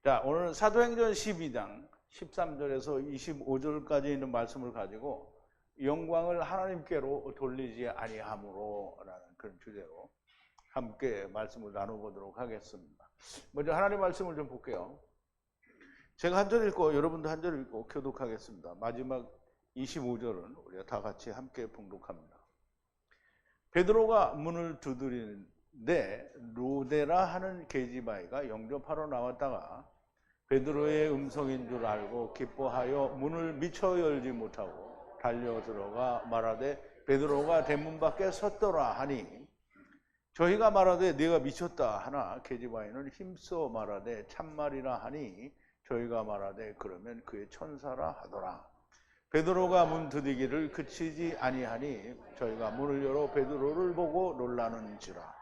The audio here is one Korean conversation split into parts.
자, 오늘은 사도행전 12장 13절에서 25절까지 있는 말씀을 가지고 영광을 하나님께로 돌리지 아니함으로라는 그런 주제로 함께 말씀을 나눠보도록 하겠습니다. 먼저 하나님 말씀을 좀 볼게요. 제가 한 절 읽고 여러분도 한 절 읽고 교독하겠습니다. 마지막 25절은 우리가 다 같이 함께 봉독합니다. 베드로가 문을 두드리는데 루데라 하는 계집아이가 영접하러 나왔다가 베드로의 음성인 줄 알고 기뻐하여 문을 미처 열지 못하고 달려 들어가 말하되 베드로가 대문 밖에 섰더라 하니 저희가 말하되 네가 미쳤다 하나 계집아이는 힘써 말하되 참말이라 하니 저희가 말하되 그러면 그의 천사라 하더라. 베드로가 문 두드리기를 그치지 아니하니 저희가 문을 열어 베드로를 보고 놀라는지라.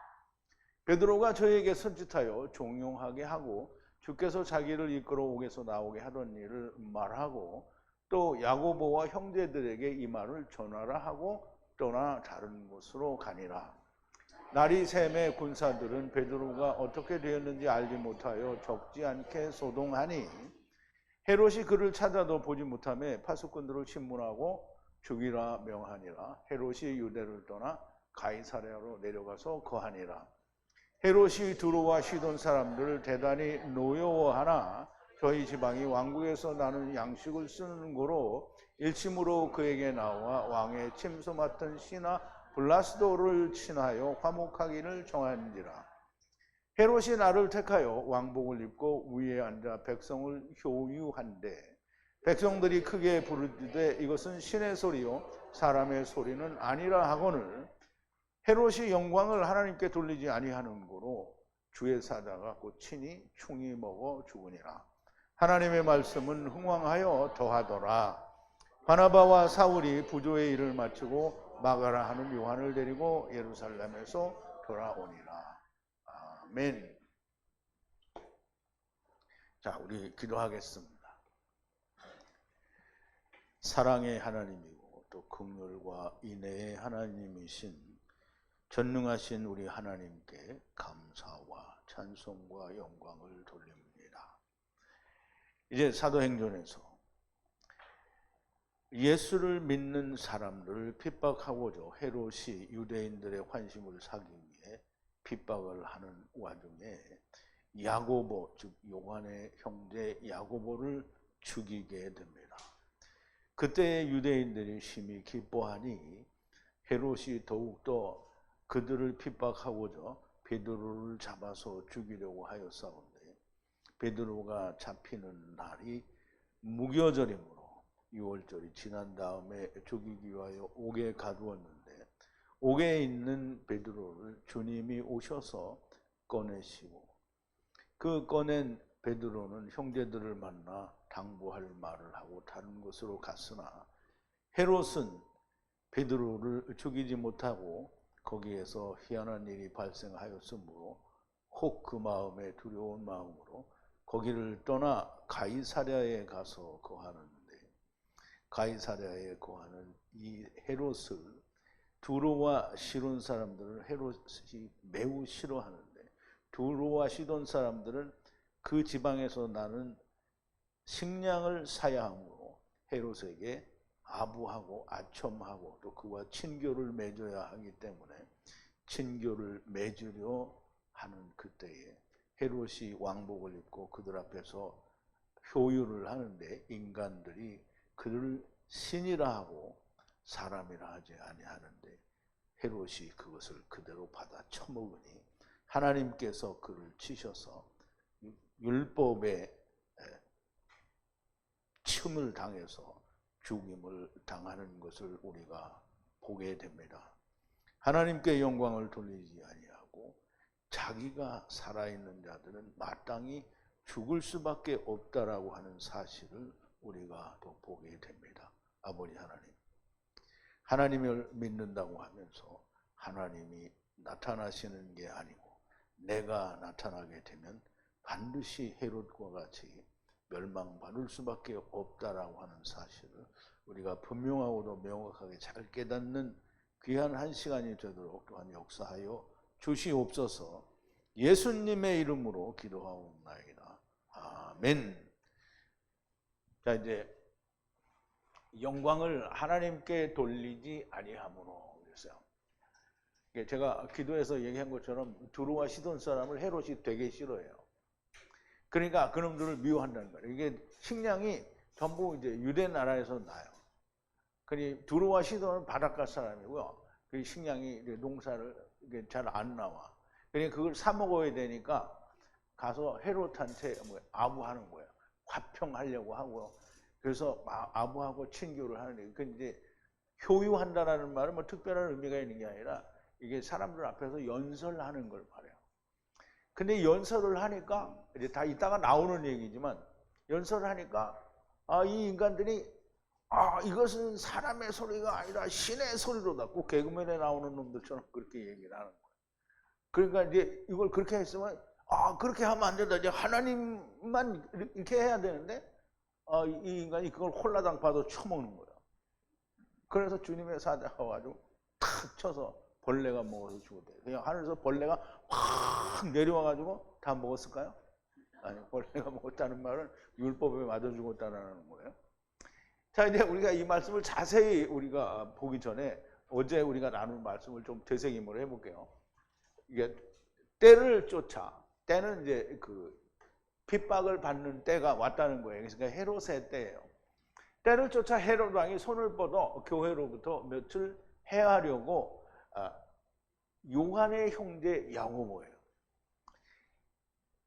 베드로가 저희에게 손짓하여 종용하게 하고 주께서 자기를 이끌어 옥에서 나오게 하던 일을 말하고 또 야고보와 형제들에게 이 말을 전하라 하고 떠나 다른 곳으로 가니라. 날이 샘에 군사들은 베드로가 어떻게 되었는지 알지 못하여 적지 않게 소동하니 헤롯이 그를 찾아도 보지 못하며 파수꾼들을 신문하고 죽이라 명하니라. 헤롯이 유대를 떠나 가이사랴로 내려가서 거하니라. 헤롯이 두로와 시돈 사람들을 대단히 노여워하나 저희 지방이 왕국에서 나는 양식을 쓰는 거로 일침으로 그에게 나와 왕의 침소 맡은 시나 블라스도를 친하여 화목하기를 정한지라. 헤롯이 나를 택하여 왕복을 입고 위에 앉아 백성을 효유한데 백성들이 크게 부르짖되 이것은 신의 소리요 사람의 소리는 아니라 하거늘 헤롯이 영광을 하나님께 돌리지 아니하는 고로 주의 사자가 곧 친히 충이 먹어 죽으니라. 하나님의 말씀은 흥왕하여 더하더라. 바나바와 사울이 부조의 일을 마치고 마가라 하는 요한을 데리고 예루살렘에서 돌아오니라. 아멘. 자, 우리 기도하겠습니다. 사랑의 하나님이고 또 긍휼과 인애의 하나님이신 전능하신 우리 하나님께 감사와 찬송과 영광을 돌립니다. 이제 사도행전에서 예수를 믿는 사람들을 핍박하고자 헤롯이 유대인들의 환심을 사기 위해 핍박을 하는 와중에 야고보, 즉 요한의 형제 야고보를 죽이게 됩니다. 그때 유대인들이 심히 기뻐하니 헤롯이 더욱더 그들을 핍박하고자 베드로를 잡아서 죽이려고 하였사온데 베드로가 잡히는 날이 무교절이므로 6월절이 지난 다음에 죽이기 위하여 옥에 가두었는데 옥에 있는 베드로를 주님이 오셔서 꺼내시고 그 꺼낸 베드로는 형제들을 만나 당부할 말을 하고 다른 곳으로 갔으나 헤롯은 베드로를 죽이지 못하고 거기에서 희한한 일이 발생하였으므로 혹 그 마음에 두려운 마음으로 거기를 떠나 가이사랴에 가서 거하는데 가이사랴에 거하는 이 헤롯을 두로와 시돈 사람들을 헤롯이 매우 싫어하는데 두로와 시돈 사람들은 그 지방에서 나는 식량을 사야 하므로 헤롯에게 아부하고 아첨하고 또 그와 친교를 맺어야 하기 때문에 친교를 맺으려 하는 그때에 헤롯이 왕복을 입고 그들 앞에서 효유를 하는데 인간들이 그를 신이라 하고 사람이라 하지 아니하는데 헤롯이 그것을 그대로 받아 처먹으니 하나님께서 그를 치셔서 율법에 침을 당해서 죽임을 당하는 것을 우리가 보게 됩니다. 하나님께 영광을 돌리지 아니하고 자기가 살아있는 자들은 마땅히 죽을 수밖에 없다라고 하는 사실을 우리가 또 보게 됩니다. 아버지 하나님, 하나님을 믿는다고 하면서 하나님이 나타나시는 게 아니고 내가 나타나게 되면 반드시 헤롯과 같이 멸망받을 수밖에 없다라고 하는 사실을 우리가 분명하고도 명확하게 잘 깨닫는 귀한 한 시간이 되도록 또한 역사하여 주시옵소서. 예수님의 이름으로 기도하옵나이다. 아멘. 자, 이제 영광을 하나님께 돌리지 아니함으로 그랬어요. 제가 기도에서 얘기한 것처럼 두루와 시돈 사람을 헤롯이 되게 싫어해요. 그러니까 그놈들을 미워한다는 거예요. 이게 식량이 전부 이제 유대 나라에서 나요. 그러니 두루와 시돈은 바닷가 사람이고요. 그 식량이 농사를 잘 안 나와. 그러니까 그걸 사 먹어야 되니까 가서 헤롯한테 아부하는 거예요. 화평하려고 하고요. 그래서 아부하고 친교를 하는 거예요. 그 이제 효유한다라는 말은 뭐 특별한 의미가 있는 게 아니라 이게 사람들 앞에서 연설하는 걸 말해요. 근데 연설을 하니까 이제 다 이따가 나오는 얘기지만 연설을 하니까 이 인간들이 이것은 사람의 소리가 아니라 신의 소리로다. 꼭 개그맨에 나오는 놈들처럼 그렇게 얘기를 하는 거예요. 그러니까 이제 이걸 그렇게 했으면 그렇게 하면 안 된다. 이제 하나님만 이렇게 해야 되는데 이 인간이 그걸 홀라당 봐도 쳐먹는 거예요. 그래서 주님의 사자가 와가지고 탁 쳐서 벌레가 먹어서 죽었대요. 그냥 하늘에서 벌레가 확 내려와가지고 다 먹었을까요? 아니, 벌레가 먹었다는 말은 율법에 맞아 죽었다는 거예요. 자, 이제 우리가 이 말씀을 자세히 우리가 보기 전에 어제 우리가 나눈 말씀을 좀 되새김을 해볼게요. 이게 때를 쫓아, 때는 이제 그 핍박을 받는 때가 왔다는 거예요. 그러니까 헤롯의 때예요. 때를 쫓아 헤롯 왕이 손을 뻗어 교회로부터 며칠 해하려고 요한의 형제 야고보예요.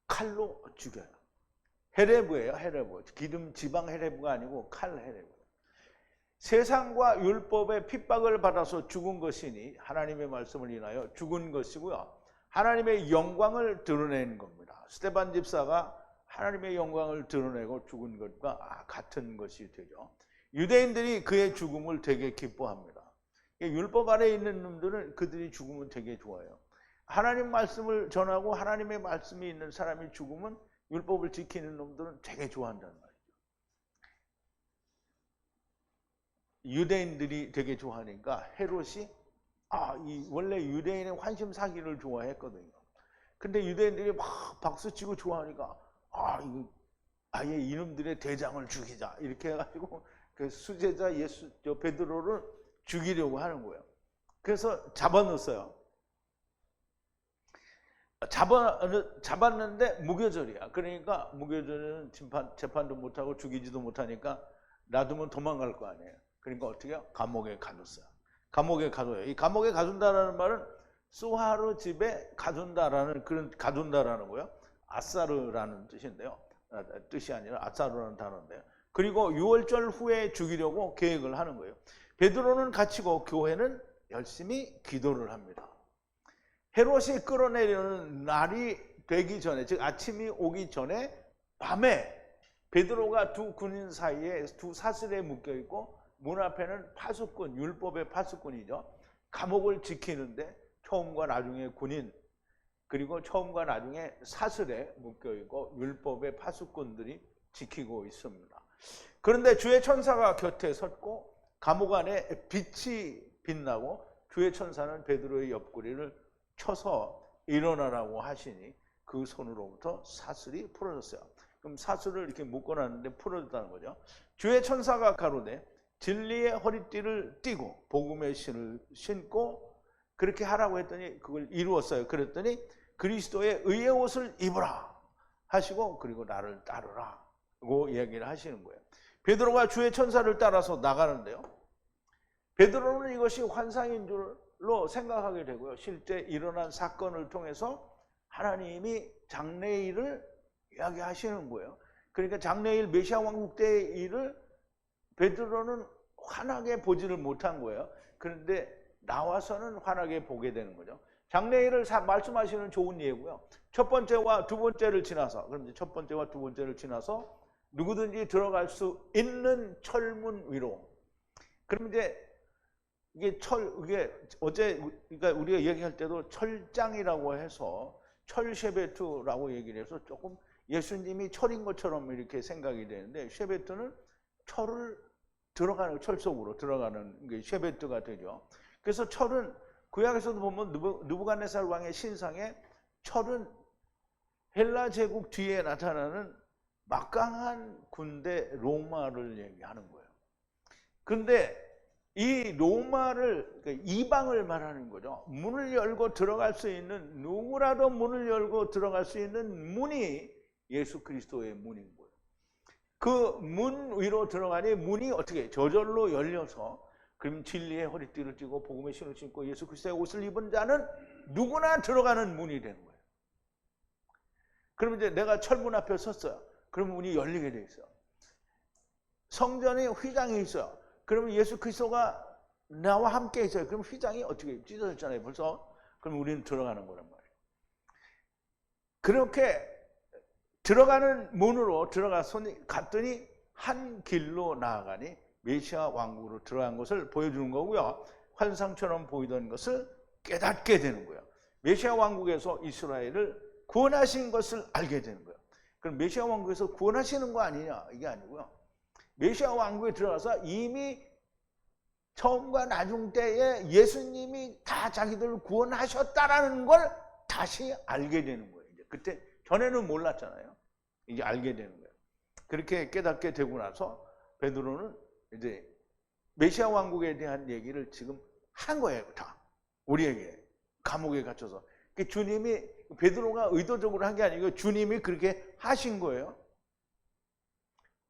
칼로 죽여요. 헤레브예요. 헤레브. 기름 지방 헤레브가 아니고 칼 헤레브. 세상과 율법의 핍박을 받아서 죽은 것이니 하나님의 말씀을 인하여 죽은 것이고요. 하나님의 영광을 드러낸 겁니다. 스데반 집사가 하나님의 영광을 드러내고 죽은 것과 같은 것이 되죠. 유대인들이 그의 죽음을 되게 기뻐합니다. 율법 아래 있는 놈들은 그들이 죽으면 되게 좋아요. 하나님 말씀을 전하고 하나님의 말씀이 있는 사람이 죽으면 율법을 지키는 놈들은 되게 좋아한다는 말이죠. 유대인들이 되게 좋아하니까 헤롯이 원래 유대인의 환심 사기를 좋아했거든요. 근데 유대인들이 막 박수치고 좋아하니까 아예 이놈들의 대장을 죽이자 이렇게 해가지고 그 수제자 베드로를 죽이려고 하는 거예요. 그래서 잡아넣었어요. 잡았는데 무교절이야. 그러니까 무교절은 재판도 못하고 죽이지도 못하니까 놔두면 도망갈 거 아니에요. 그러니까 어떻게 해요? 감옥에 가뒀어요. 감옥에 가둬요. 이 감옥에 가둔다라는 말은 수하르 집에 가둔다라는 그런 가둔다라는 거예요. 아사르라는 뜻인데요. 뜻이 아니라 아사르라는 단어인데요. 그리고 6월절 후에 죽이려고 계획을 하는 거예요. 베드로는 갇히고 교회는 열심히 기도를 합니다. 헤롯이 끌어내려는 날이 되기 전에, 즉 아침이 오기 전에 밤에 베드로가 두 군인 사이에 두 사슬에 묶여 있고 문 앞에는 파수꾼, 율법의 파수꾼이죠. 감옥을 지키는데 처음과 나중에 군인, 그리고 처음과 나중에 사슬에 묶여 있고 율법의 파수꾼들이 지키고 있습니다. 그런데 주의 천사가 곁에 섰고 감옥 안에 빛이 빛나고 주의 천사는 베드로의 옆구리를 쳐서 일어나라고 하시니 그 손으로부터 사슬이 풀어졌어요. 그럼 사슬을 이렇게 묶어놨는데 풀어졌다는 거죠. 주의 천사가 가로되 진리의 허리띠를 띠고 복음의 신을 신고 그렇게 하라고 했더니 그걸 이루었어요. 그랬더니 그리스도의 의의 옷을 입으라 하시고 그리고 나를 따르라고 이야기를 하시는 거예요. 베드로가 주의 천사를 따라서 나가는데요. 베드로는 이것이 환상인 줄로 생각하게 되고요. 실제 일어난 사건을 통해서 하나님이 장래일을 이야기하시는 거예요. 그러니까 장래일 메시아 왕국 때의 일을 베드로는 환하게 보지를 못한 거예요. 그런데 나와서는 환하게 보게 되는 거죠. 장래일을 말씀하시는 좋은 예고요. 첫 번째와 두 번째를 지나서, 그럼 이제 첫 번째와 두 번째를 지나서 누구든지 들어갈 수 있는 철문 위로. 그럼 이제 이게 어제 그러니까 우리가 얘기할 때도 철장이라고 해서 철셰베트라고 얘기를 해서 조금 예수님이 철인 것처럼 이렇게 생각이 되는데 셰베트는 철을 들어가는 철 속으로 들어가는 게 셰베트가 되죠. 그래서 철은 구약에서도 보면 느부갓네살 왕의 신상에 철은 헬라 제국 뒤에 나타나는 막강한 군대 로마를 얘기하는 거예요. 근데 이 로마를, 그러니까 이방을 말하는 거죠. 문을 열고 들어갈 수 있는, 누구라도 문을 열고 들어갈 수 있는 문이 예수 그리스도의 문인 거예요. 그 문 위로 들어가니 문이 어떻게 저절로 열려서, 그럼 진리의 허리띠를 띠고 복음의 신을 신고 예수 그리스도의 옷을 입은 자는 누구나 들어가는 문이 되는 거예요. 그럼 이제 내가 철문 앞에 섰어요. 그럼 문이 열리게 돼 있어요. 성전에 휘장이 있어요. 그러면 예수 그리스도가 나와 함께 있어요. 그럼 휘장이 어떻게 찢어졌잖아요. 벌써. 그럼 우리는 들어가는 거란 말이에요. 그렇게 들어가는 문으로 갔더니 한 길로 나아가니 메시아 왕국으로 들어간 것을 보여주는 거고요. 환상처럼 보이던 것을 깨닫게 되는 거예요. 메시아 왕국에서 이스라엘을 구원하신 것을 알게 되는 거예요. 그럼 메시아 왕국에서 구원하시는 거 아니냐? 이게 아니고요. 메시아 왕국에 들어가서 이미 처음과 나중 때에 예수님이 다 자기들을 구원하셨다라는 걸 다시 알게 되는 거예요. 이제 그때 전에는 몰랐잖아요. 이제 알게 되는 거예요. 그렇게 깨닫게 되고 나서 베드로는 이제 메시아 왕국에 대한 얘기를 지금 한 거예요. 다 우리에게 감옥에 갇혀서. 주님이, 베드로가 의도적으로 한 게 아니고 주님이 그렇게 하신 거예요.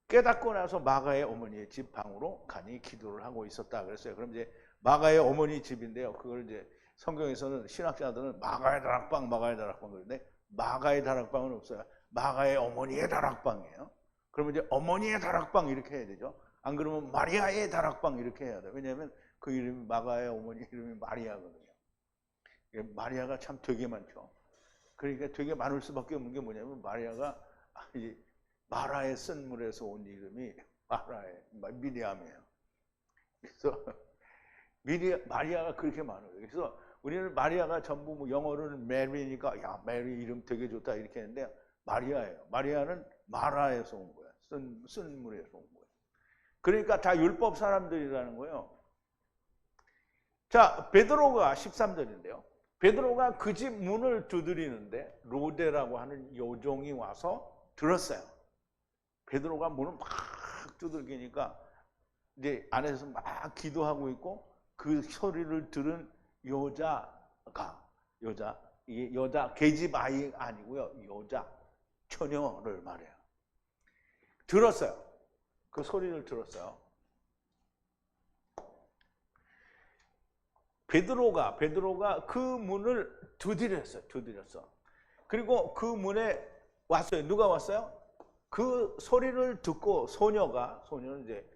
깨닫고 나서 마가의 어머니의 집 방으로 가니 기도를 하고 있었다 그랬어요. 그럼 이제 마가의 어머니 집인데요. 그걸 이제 성경에서는 신학자들은 마가의 다락방 그러는데 마가의 다락방은 없어요. 마가의 어머니의 다락방이에요. 그러면 이제 어머니의 다락방 이렇게 해야 되죠. 안 그러면 마리아의 다락방 이렇게 해야 돼요. 왜냐하면 그 이름이, 마가의 어머니 이름이 마리아거든요. 마리아가 참 되게 많죠. 그러니까 되게 많을 수밖에 없는 게 뭐냐면 마리아가 마라의 쓴물에서 온 이름이 미리암이에요. 그래서 마리아가 그렇게 많아요. 그래서 우리는 마리아가 전부 뭐 영어로는 메리니까 야 메리 이름 되게 좋다 이렇게 했는데 마리아예요. 마리아는 마라에서 온 거야. 쓴물에서 온 거예요. 그러니까 다 율법 사람들이라는 거예요. 자, 베드로가 13절인데요. 베드로가 그 집 문을 두드리는데 로데라고 하는 요종이 와서 들었어요. 베드로가 문을 막 두들기니까 이제 안에서 막 기도하고 있고 그 소리를 들은 여자 계집 아이 아니고요. 여자 처녀를 말해요. 들었어요. 그 소리를 들었어요. 베드로가 그 문을 두드렸어. 그리고 그 문에 왔어요. 누가 왔어요? 그 소리를 듣고 소녀는 이제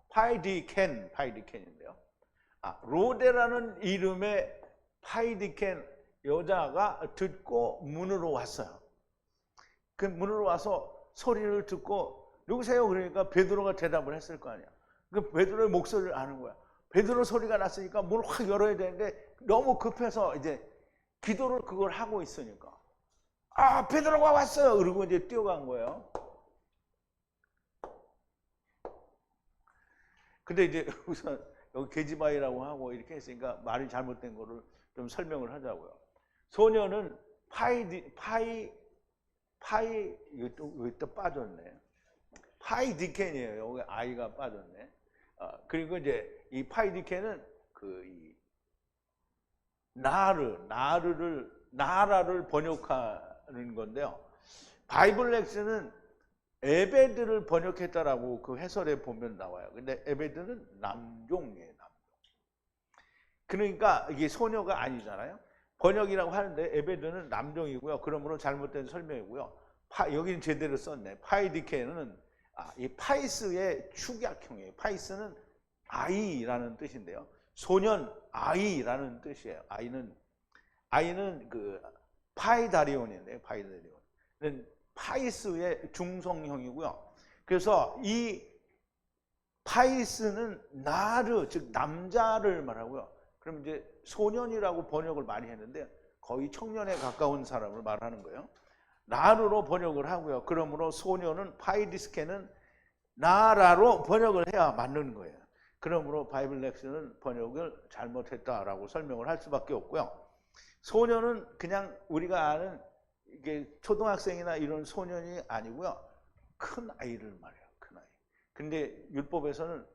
파이디켄인데요. 로데라는 이름의 파이디켄 여자가 듣고 문으로 왔어요. 그 문으로 와서 소리를 듣고 누구세요? 그러니까 베드로가 대답을 했을 거 아니야. 그 베드로의 목소리를 아는 거야. 베드로 소리가 났으니까 문을 확 열어야 되는데 너무 급해서 이제 기도를 그걸 하고 있으니까 베드로가 왔어요. 그러고 이제 뛰어간 거예요. 근데 이제 우선 여기 계집아이라고 하고 이렇게 했으니까 말이 잘못된 거를 좀 설명을 하자고요. 소녀는 이거 또 빠졌네. 파이디켄이에요. 여기 아이가 빠졌네. 그리고 이제 이 파이디켄은 나라를 번역하는 건데요. 바이블렉스는 에베드를 번역했다라고 그 해설에 보면 나와요. 근데 에베드는 남종이에요. 남종. 그러니까 이게 소녀가 아니잖아요. 번역이라고 하는데 에베드는 남종이고요. 그러므로 잘못된 설명이고요. 여기는 제대로 썼네. 파이디케는 이 파이스의 축약형이에요. 파이스는 아이라는 뜻인데요. 소년 아이라는 뜻이에요. 아이는 그 파이다리온인데요. 파이다리온은 파이스의 중성형이고요. 그래서 이 파이스는 나르, 즉 남자를 말하고요. 그럼 이제 소년이라고 번역을 많이 했는데 거의 청년에 가까운 사람을 말하는 거예요. 나르로 번역을 하고요. 그러므로 소년은 파이디스케는 나라로 번역을 해야 맞는 거예요. 그러므로 바이블렉스는 번역을 잘못했다라고 설명을 할 수밖에 없고요. 소년은 그냥 우리가 아는 이게 초등학생이나 이런 소년이 아니고요. 큰 아이를 말해요. 큰 아이. 근데 율법에서는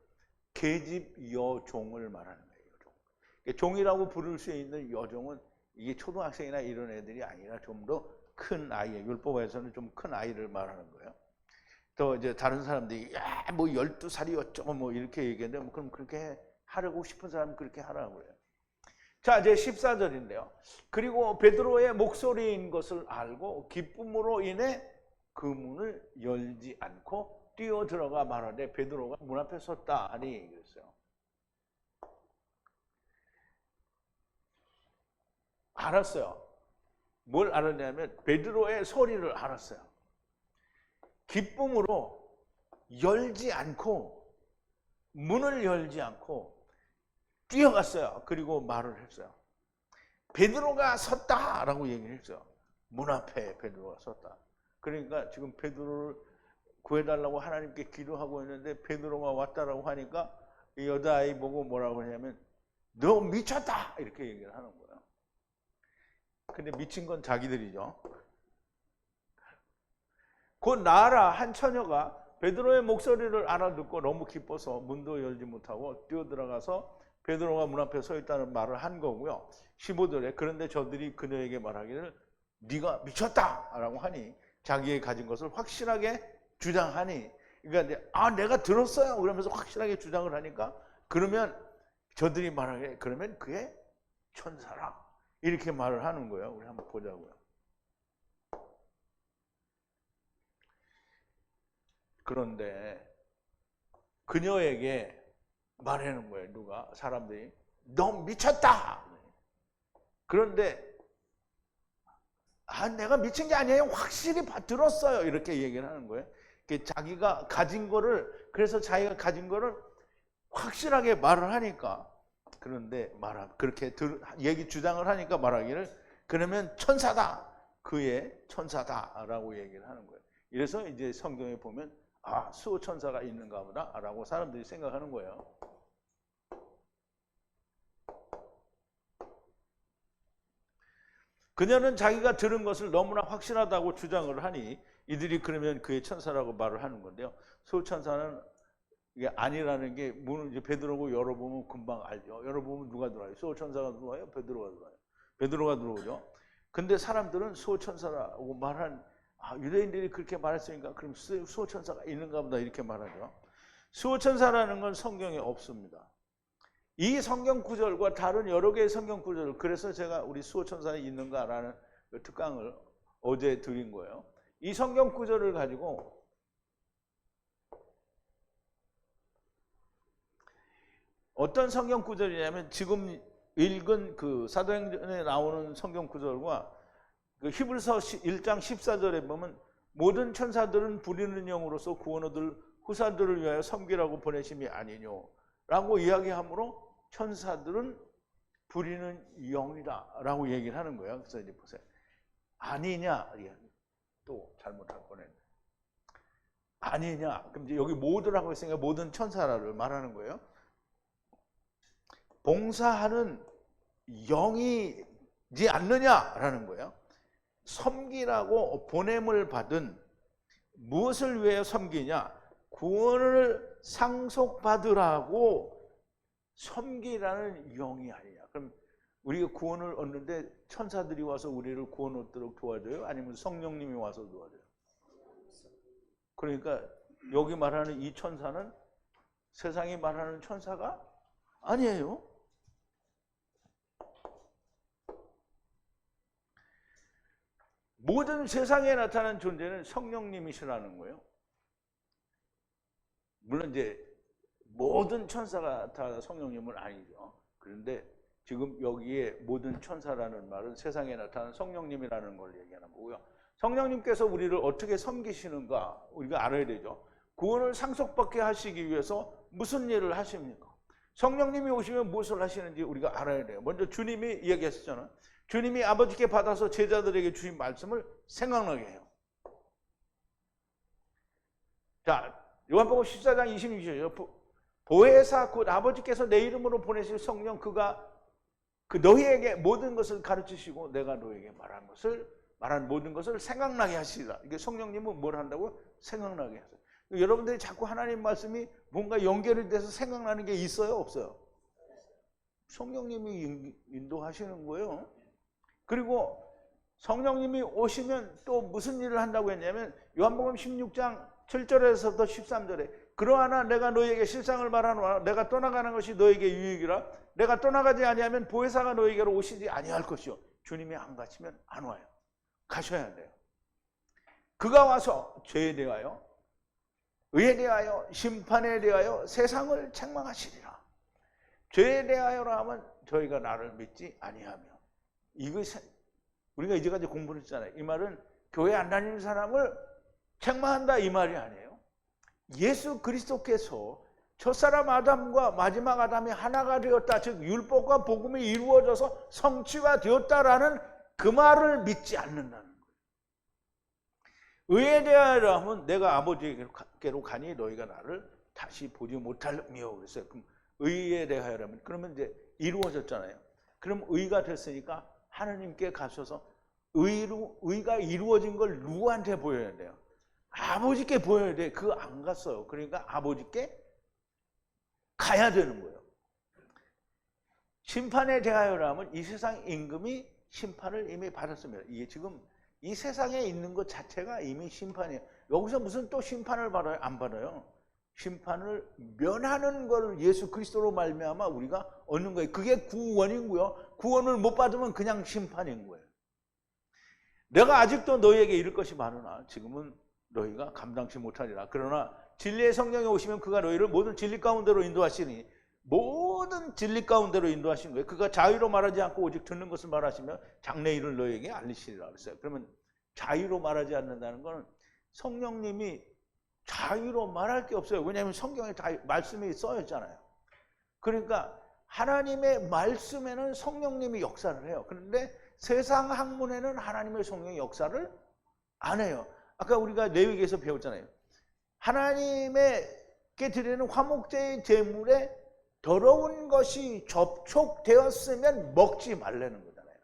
계집 여종을 말하는 거예요. 여종. 종이라고 부를 수 있는 여종은 이게 초등학생이나 이런 애들이 아니라 좀 더 큰 아이예요. 율법에서는 좀 큰 아이를 말하는 거예요. 또 이제 다른 사람들이 야, 뭐 12살이 어쩌고 뭐 이렇게 얘기하는데 뭐 그럼 그렇게 하려고 싶은 사람은 그렇게 하라고 그래요. 자, 이제 14절인데요. 그리고 베드로의 목소리인 것을 알고 기쁨으로 인해 그 문을 열지 않고 뛰어 들어가 말하되 베드로가 문 앞에 섰다 하니 그랬어요. 알았어요. 뭘 알았냐면 베드로의 소리를 알았어요. 기쁨으로 열지 않고 문을 열지 않고 뛰어갔어요. 그리고 말을 했어요. 베드로가 섰다라고 얘기를 했어요. 문 앞에 베드로가 섰다. 그러니까 지금 베드로를 구해달라고 하나님께 기도하고 있는데 베드로가 왔다라고 하니까 이 여자아이 보고 뭐라고 하냐면 너 미쳤다 이렇게 얘기를 하는 거예요. 근데 미친 건 자기들이죠. 곧 나아라 한 처녀가 베드로의 목소리를 알아듣고 너무 기뻐서 문도 열지 못하고 뛰어들어가서 베드로가 문 앞에 서 있다는 말을 한 거고요. 15절에 그런데 저들이 그녀에게 말하기를 네가 미쳤다 라고 하니 자기의 가진 것을 확실하게 주장하니 그러니까 내가 들었어요 그러면서 확실하게 주장을 하니까 그러면 저들이 말하기를 그러면 그의 천사라 이렇게 말을 하는 거예요. 우리 한번 보자고요. 그런데 그녀에게 말하는 거예요. 누가? 사람들이 너 미쳤다. 그런데 내가 미친 게 아니에요. 확실히 들었어요. 이렇게 얘기를 하는 거예요. 자기가 가진 거를 그래서 자기가 가진 거를 확실하게 말을 하니까 그런데 그렇게 얘기 주장을 하니까 말하기를 그러면 천사다. 그의 천사다라고 얘기를 하는 거예요. 이래서 이제 성경에 보면 수호 천사가 있는가 보다라고 사람들이 생각하는 거예요. 그녀는 자기가 들은 것을 너무나 확실하다고 주장을 하니 이들이 그러면 그의 천사라고 말을 하는 건데요. 수호 천사는 이게 아니라는 게 문을 이제 베드로고 열어보면 금방 알죠. 열어보면 누가 들어와요? 수호 천사가 들어와요? 베드로가 들어와요? 베드로가 들어오죠. 근데 사람들은 수호 천사라고 말한 유대인들이 그렇게 말했으니까 그럼 수호 천사가 있는가 보다 이렇게 말하죠. 수호 천사라는 건 성경에 없습니다. 이 성경 구절과 다른 여러 개의 성경 구절을 그래서 제가 우리 수호 천사는 있는가라는 특강을 어제 드린 거예요. 이 성경 구절을 가지고 어떤 성경 구절이냐면 지금 읽은 그 사도행전에 나오는 성경 구절과 그 히브리서 1장 14절에 보면 모든 천사들은 부리는 영으로서 구원 얻을 후사들을 위하여 섬기라고 보내심이 아니뇨 라고 이야기하므로 천사들은 부리는 영이다 라고 얘기를 하는 거예요. 그래서 이제 보세요. 아니냐 또 잘못할 뻔했네. 아니냐 그럼 이제 여기 모두라고 했으니까 모든 천사를 말하는 거예요. 봉사하는 영이지 않느냐라는 거예요. 섬기라고 보냄을 받은 무엇을 위해 섬기냐? 구원을 상속받으라고 섬기라는 영이 아니냐. 그럼 우리가 구원을 얻는데 천사들이 와서 우리를 구원 얻도록 도와줘요? 아니면 성령님이 와서 도와줘요? 그러니까 여기 말하는 이 천사는 세상이 말하는 천사가 아니에요. 모든 세상에 나타난 존재는 성령님이시라는 거예요. 물론 이제 모든 천사가 다 성령님은 아니죠. 그런데 지금 여기에 모든 천사라는 말은 세상에 나타난 성령님이라는 걸 얘기하는 거고요. 성령님께서 우리를 어떻게 섬기시는가 우리가 알아야 되죠. 구원을 상속받게 하시기 위해서 무슨 일을 하십니까? 성령님이 오시면 무엇을 하시는지 우리가 알아야 돼요. 먼저 주님이 얘기했었잖아요. 주님이 아버지께 받아서 제자들에게 주신 말씀을 생각나게 해요. 자, 요한복음 14장 26절이죠. 보혜사 곧 아버지께서 내 이름으로 보내실 성령 그가 그 너희에게 모든 것을 가르치시고 내가 너희에게 말한 것을 말한 모든 것을 생각나게 하시리라. 이게 성령님은 뭘 한다고? 생각나게 하세요. 여러분들이 자꾸 하나님 말씀이 뭔가 연결이 돼서 생각나는 게 있어요? 없어요? 성령님이 인도하시는 거예요. 그리고 성령님이 오시면 또 무슨 일을 한다고 했냐면 요한복음 16장 7절에서부터 13절에 그러하나 내가 너희에게 실상을 말하노라. 내가 떠나가는 것이 너희에게 유익이라. 내가 떠나가지 아니하면 보혜사가 너희에게로 오시지 아니할 것이요. 주님이 안 가시면 안 와요. 가셔야 돼요. 그가 와서 죄에 대하여, 의에 대하여, 심판에 대하여 세상을 책망하시리라. 죄에 대하여라 하면 저희가 나를 믿지 아니하며. 이것이 우리가 이제까지 공부를 했잖아요. 이 말은 교회 안 다니는 사람을 책망한다 이 말이 아니에요. 예수 그리스도께서 첫사람 아담과 마지막 아담이 하나가 되었다. 즉 율법과 복음이 이루어져서 성취가 되었다라는 그 말을 믿지 않는다는 거예요. 의에 대하여 하면 내가 아버지께로 가니 너희가 나를 다시 보지 못하며 그랬어요. 그럼 의에 대하여라면 그러면 이제 이루어졌잖아요. 그럼 의가 됐으니까 하나님께 가셔서 의가 이루어진 걸 누구한테 보여야 돼요? 아버지께 보여야 돼. 그거 안 갔어요. 그러니까 아버지께 가야 되는 거예요. 심판에 대하여라면 이 세상 임금이 심판을 이미 받았습니다. 이게 지금 이 세상에 있는 것 자체가 이미 심판이에요. 여기서 무슨 또 심판을 받아요? 안 받아요. 심판을 면하는 걸 예수 그리스도로 말미암아 우리가 얻는 거예요. 그게 구원이고요. 구원을 못 받으면 그냥 심판인 거예요. 내가 아직도 너희에게 이를 것이 많으나 지금은 너희가 감당치 못하리라. 그러나 진리의 성령이 오시면 그가 너희를 모든 진리 가운데로 인도하시니 모든 진리 가운데로 인도하신 거예요. 그가 자유로 말하지 않고 오직 듣는 것을 말하시며 장래일을 너희에게 알리시리라 그랬어요. 그러면 자유로 말하지 않는다는 것은 성령님이 자유로 말할 게 없어요. 왜냐하면 성경에 다 말씀이 써 있잖아요. 그러니까 하나님의 말씀에는 성령님이 역사를 해요. 그런데 세상 학문에는 하나님의 성령이 역사를 안 해요. 아까 우리가 레위기에서 배웠잖아요. 하나님께 드리는 화목제의 제물에 더러운 것이 접촉되었으면 먹지 말라는 거잖아요.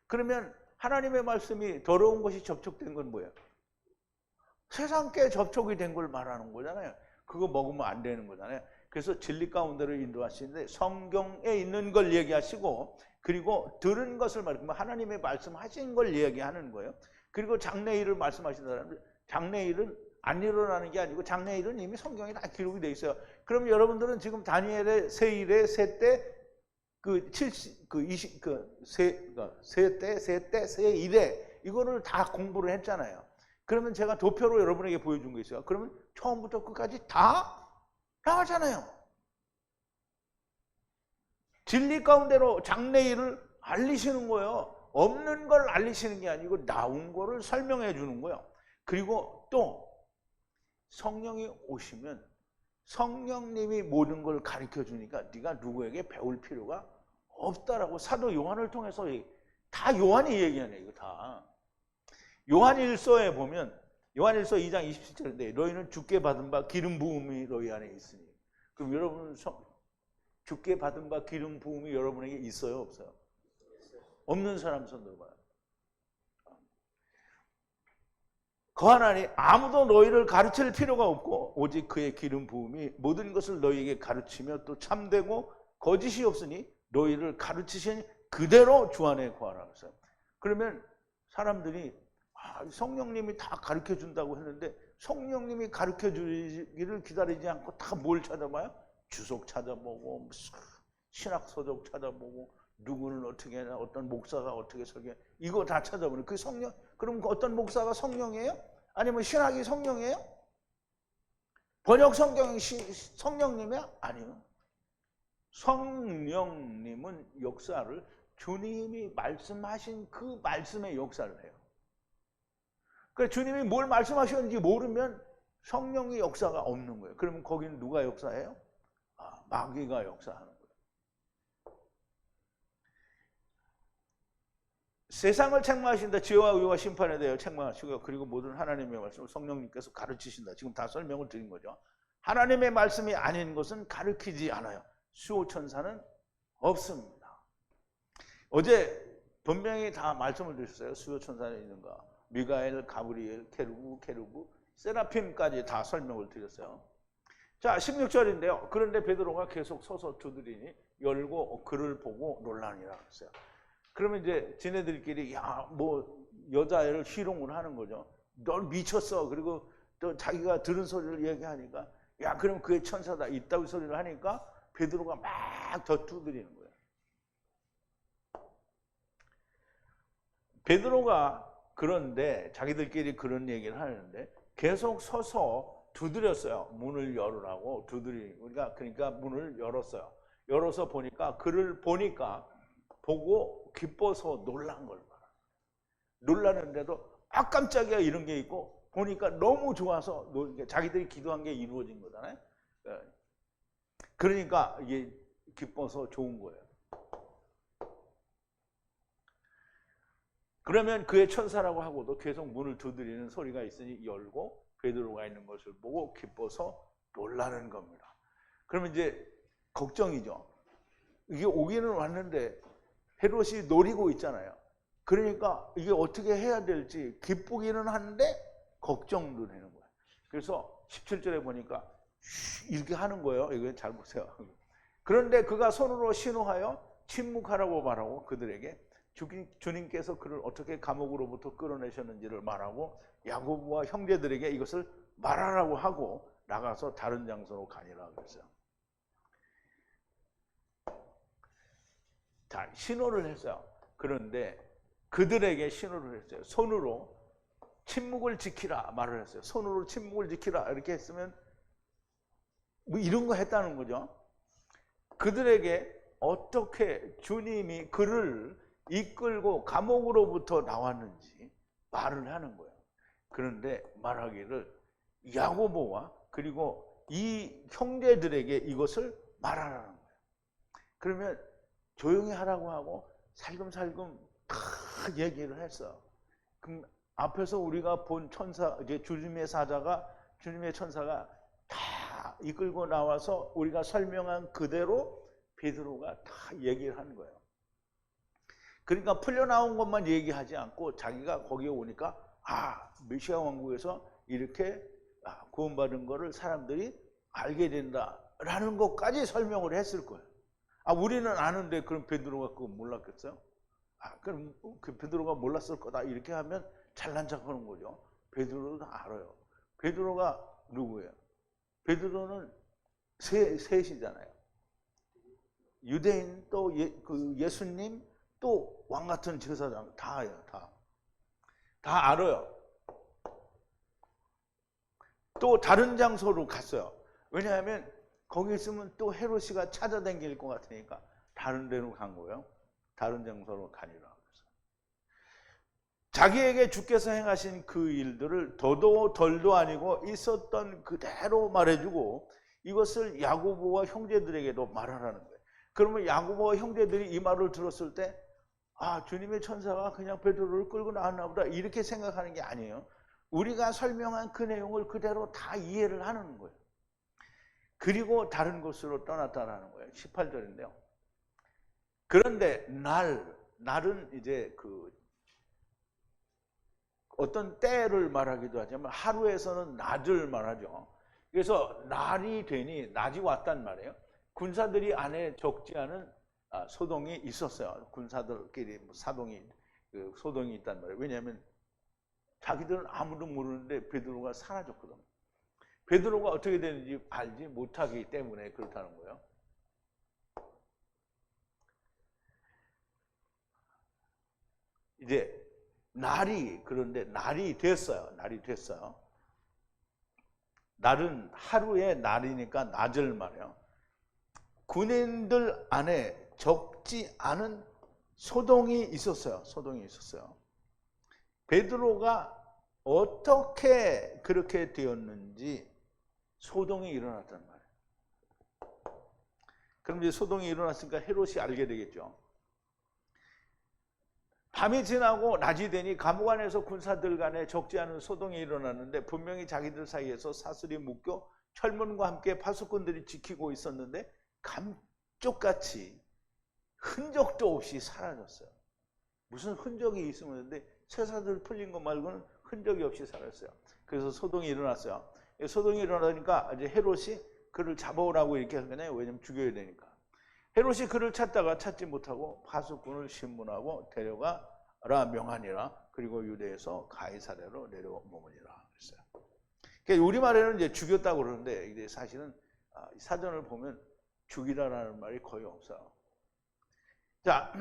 그러면 하나님의 말씀이 더러운 것이 접촉된 건 뭐예요? 세상께 접촉이 된 걸 말하는 거잖아요. 그거 먹으면 안 되는 거잖아요. 그래서 진리 가운데로 인도하시는데 성경에 있는 걸 얘기하시고 그리고 들은 것을 말하면 하나님의 말씀하신 걸 얘기하는 거예요. 그리고 장래일을 말씀하신다는 장래일은 안 일어나는 게 아니고 장래일은 이미 성경에 다 기록이 돼 있어요. 그럼 여러분들은 지금 다니엘의 세일의 세때 세일에 이거를 다 공부를 했잖아요. 그러면 제가 도표로 여러분에게 보여준 거 있어요. 그러면 처음부터 끝까지 다 나왔잖아요. 진리 가운데로 장래일을 알리시는 거예요. 없는 걸 알리시는 게 아니고 나온 거를 설명해 주는 거예요. 그리고 또 성령이 오시면 성령님이 모든 걸 가르쳐 주니까 네가 누구에게 배울 필요가 없다라고 사도 요한을 통해서 다 요한이 얘기하네. 이거 다 요한일서에 보면 요한일서 2장 27절인데 너희는 주께 받은 바 기름 부음이 너희 안에 있으니. 그럼 여러분은 주께 받은 바 기름 부음이 여러분에게 있어요? 없어요? 없는 사람 손 들어봐요. 거하나니 아무도 너희를 가르칠 필요가 없고 오직 그의 기름 부음이 모든 것을 너희에게 가르치며 또 참되고 거짓이 없으니 너희를 가르치신 그대로 주 안에 거하라 그랬어요. 그러면 사람들이 성령님이 다 가르쳐 준다고 했는데 성령님이 가르쳐 주기를 기다리지 않고 다 뭘 찾아봐요? 주석 찾아보고 신학서적 찾아보고 누구는 어떻게 하냐, 어떤 목사가 어떻게 설계, 이거 다 찾아보는 그 성령. 그럼 어떤 목사가 성령이에요? 아니면 신학이 성령이에요? 번역 성경이 성령님이야? 아니요. 성령님은 역사를 주님이 말씀하신 그 말씀의 역사를 해요. 그러니까 주님이 뭘 말씀하셨는지 모르면 성령의 역사가 없는 거예요. 그러면 거기는 누가 역사해요? 마귀가 역사하는 거예요. 세상을 책망하신다. 지혜와 의와 심판에 대하여 책망하시고요. 그리고 모든 하나님의 말씀을 성령님께서 가르치신다. 지금 다 설명을 드린 거죠. 하나님의 말씀이 아닌 것은 가르치지 않아요. 수호천사는 없습니다. 어제 분명히 다 말씀을 드렸어요. 수요천사는 있는가, 미가엘, 가브리엘, 케루브, 세라핌까지 다 설명을 드렸어요. 자, 16절인데요. 그런데 베드로가 계속 서서 두드리니 열고 그를 보고 놀라니라 그랬어요. 그러면 이제 지네들끼리 뭐 여자애를 희롱을 하는 거죠. 널 미쳤어. 그리고 또 자기가 들은 소리를 얘기하니까 그럼 그게 천사다. 이따위 소리를 하니까 베드로가 막 더 두드리는 거예요. 베드로가 그런데 자기들끼리 그런 얘기를 하는데 계속 서서 두드렸어요. 문을 열으라고 그러니까 문을 열었어요. 열어서 보니까 그를 보고 기뻐서 놀란 걸 말아요. 놀라는데도 깜짝이야 이런 게 있고 보니까 너무 좋아서 자기들이 기도한 게 이루어진 거잖아요. 그러니까 이게 기뻐서 좋은 거예요. 그러면 그의 천사라고 하고도 계속 문을 두드리는 소리가 있으니 열고 베드로가 있는 것을 보고 기뻐서 놀라는 겁니다. 그러면 이제 걱정이죠. 이게 오기는 왔는데 헤롯이 노리고 있잖아요. 그러니까 이게 어떻게 해야 될지 기쁘기는 한데 걱정도 되는 거예요. 그래서 17절에 보니까 이렇게 하는 거예요. 이거 잘 보세요. 그런데 그가 손으로 신호하여 침묵하라고 말하고 그들에게 주님께서 그를 어떻게 감옥으로부터 끌어내셨는지를 말하고 야고보와 형제들에게 이것을 말하라고 하고 나가서 다른 장소로 가니라 그랬어요. 자, 신호를 했어요. 그런데 그들에게 신호를 했어요. 손으로 침묵을 지키라 말을 했어요. 손으로 침묵을 지키라 이렇게 했으면 뭐 이런 거 했다는 거죠. 그들에게 어떻게 주님이 그를 이끌고 감옥으로부터 나왔는지 말을 하는 거예요. 그런데 말하기를 야고보와 그리고 이 형제들에게 이것을 말하라는 거예요. 그러면 조용히 하라고 하고 살금살금 다 얘기를 했어. 그럼 앞에서 우리가 본 천사, 이제 주님의 천사가 다 이끌고 나와서 우리가 설명한 그대로 베드로가 다 얘기를 하는 거예요. 그러니까 풀려나온 것만 얘기하지 않고 자기가 거기에 오니까 메시아 왕국에서 이렇게 구원받은 거를 사람들이 알게 된다라는 것까지 설명을 했을 거예요. 우리는 아는데 그럼 베드로가 그거 몰랐겠어요? 그럼 그 베드로가 몰랐을 거다 이렇게 하면 잘난 척하는 거죠. 베드로도 알아요. 베드로가 누구예요? 베드로는 셋이잖아요. 유대인 또 예수님 또 왕같은 제사장 다예요. 다 알아요. 또 다른 장소로 갔어요. 왜냐하면 거기 있으면 또 헤롯이가 찾아다닐 것 같으니까 다른 데로 간 거예요. 다른 장소로 가니라. 자기에게 주께서 행하신 그 일들을 더도 덜도 아니고 있었던 그대로 말해주고 이것을 야고보와 형제들에게도 말하라는 거예요. 그러면 야고보와 형제들이 이 말을 들었을 때 주님의 천사가 그냥 베드로를 끌고 나왔나 보다 이렇게 생각하는 게 아니에요. 우리가 설명한 그 내용을 그대로 다 이해를 하는 거예요. 그리고 다른 곳으로 떠났다라는 거예요. 18절인데요. 그런데 날은 이제 어떤 때를 말하기도 하지만 하루에서는 낮을 말하죠. 그래서 날이 되니 낮이 왔단 말이에요. 군사들이 안에 적지 않은 소동이 있었어요. 군사들끼리 소동이 있단 말이에요. 왜냐하면 자기들은 아무도 모르는데 베드로가 사라졌거든. 베드로가 어떻게 되는지 알지 못하기 때문에 그렇다는 거예요. 이제 그런데 날이 됐어요. 날은 하루의 날이니까 낮을 말이에요. 군인들 안에 적지 않은 소동이 있었어요. 베드로가 어떻게 그렇게 되었는지 소동이 일어났단 말이에요. 그럼 이제 소동이 일어났으니까 헤롯이 알게 되겠죠. 밤이 지나고 낮이 되니 감옥 안에서 군사들 간에 적지 않은 소동이 일어났는데 분명히 자기들 사이에서 사슬이 묶여 철문과 함께 파수꾼들이 지키고 있었는데 감쪽같이 흔적도 없이 사라졌어요. 무슨 흔적이 있으면 되는데 쇠사슬 풀린 것 말고는 흔적이 없이 살았어요. 그래서 소동이 일어났어요. 소동이 일어나니까 이제 헤롯이 그를 잡아오라고 이렇게 하잖아요. 왜냐면 죽여야 되니까. 헤롯이 그를 찾다가 찾지 못하고 파수꾼을 신문하고 데려가라 명하니라. 그리고 유대에서 가이사랴로 내려오니라 그랬어요. 그러니까 우리말에는 이제 죽였다고 그러는데 이게 사실은 사전을 보면 죽이라라는 말이 거의 없어요. 자,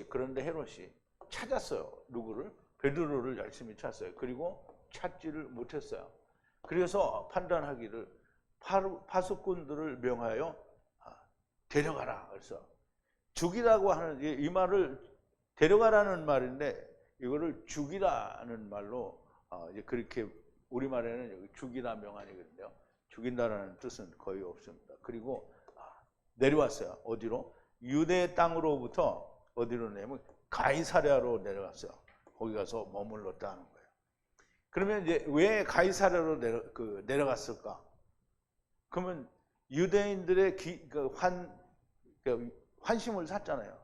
그런데 헤롯이 찾았어요. 누구를? 베드로를 열심히 찾았어요. 그리고 찾지를 못했어요. 그래서 판단하기를 파수꾼들을 명하여 데려가라. 그래서 죽이라고 하는 이 말을 데려가라는 말인데 이거를 죽이라는 말로 이제 그렇게 우리말에는 여기 죽이라 명하니거든요. 죽인다라는 뜻은 거의 없습니다. 그리고 내려왔어요. 어디로? 유대 땅으로부터 어디로 내면 가이사랴로 내려갔어요. 거기 가서 머물렀다는 거예요. 그러면 이제 왜 가이사랴로 내려갔을까? 그러면 유대인들의 환심을 샀잖아요.